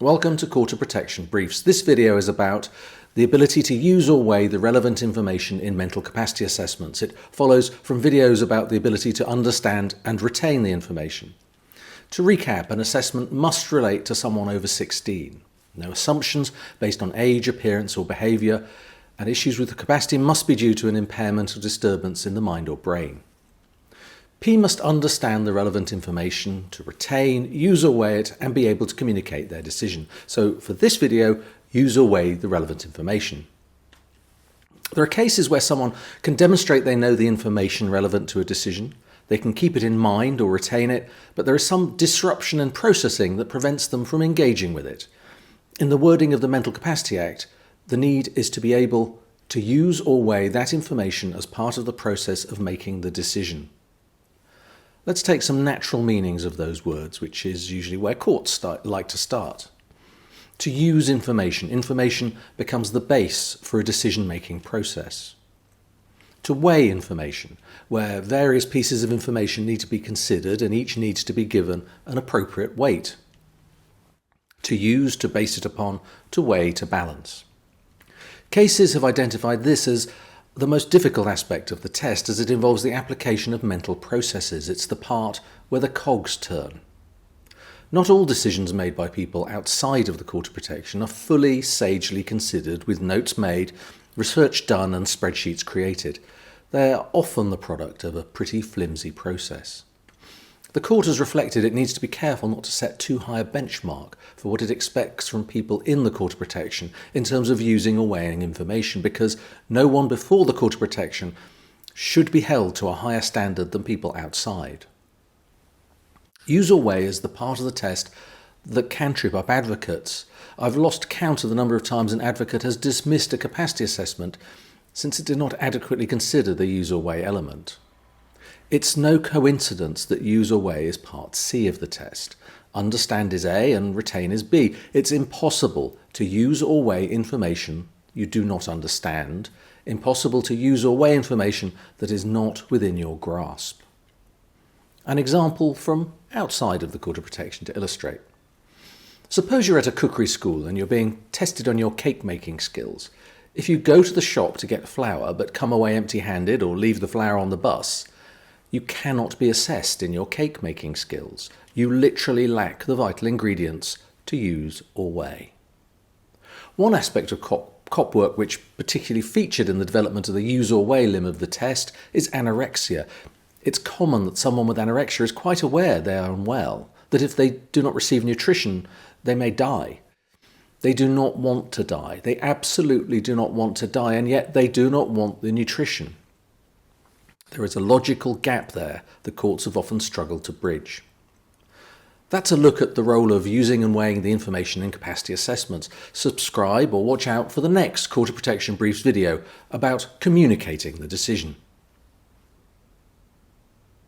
Welcome to Quarter Protection Briefs. This video is about the ability to use or weigh the relevant information in mental capacity assessments. It follows from videos about the ability to understand and retain the information. To recap, an assessment must relate to someone over 16. No assumptions based on age, appearance or behaviour, and issues with the capacity must be due to an impairment or disturbance in the mind or brain. P must understand the relevant information to retain, use or weigh it, and be able to communicate their decision. So for this video, use or weigh the relevant information. There are cases where someone can demonstrate they know the information relevant to a decision. They can keep it in mind or retain it, but there is some disruption in processing that prevents them from engaging with it. In the wording of the Mental Capacity Act, the need is to be able to use or weigh that information as part of the process of making the decision. Let's take some natural meanings of those words, which is usually where courts like to start. To use information. Information becomes the base for a decision-making process. To weigh information, where various pieces of information need to be considered and each needs to be given an appropriate weight. To use, to base it upon, to weigh, to balance. Cases have identified this as the most difficult aspect of the test, as it involves the application of mental processes. It's the part where the cogs turn. Not all decisions made by people outside of the Court of Protection are fully, sagely considered, with notes made, research done and spreadsheets created. They are often the product of a pretty flimsy process. The Court has reflected it needs to be careful not to set too high a benchmark for what it expects from people in the Court of Protection in terms of using or weighing information, because no one before the Court of Protection should be held to a higher standard than people outside. Use or weigh is the part of the test that can trip up advocates. I've lost count of the number of times an advocate has dismissed a capacity assessment since it did not adequately consider the use or weigh element. It's no coincidence that use or weigh is part C of the test. Understand is A and retain is B. It's impossible to use or weigh information you do not understand. Impossible to use or weigh information that is not within your grasp. An example from outside of the Court of Protection to illustrate. Suppose you're at a cookery school and you're being tested on your cake making skills. If you go to the shop to get flour but come away empty-handed or leave the flour on the bus, you cannot be assessed in your cake making skills. You literally lack the vital ingredients to use or weigh. One aspect of COP work which particularly featured in the development of the use or weigh limb of the test is anorexia. It's common that someone with anorexia is quite aware they are unwell, that if they do not receive nutrition, they may die. They do not want to die. They absolutely do not want to die, and yet they do not want the nutrition. There is a logical gap there the courts have often struggled to bridge. That's a look at the role of using and weighing the information in capacity assessments. Subscribe or watch out for the next Court of Protection Briefs video about communicating the decision.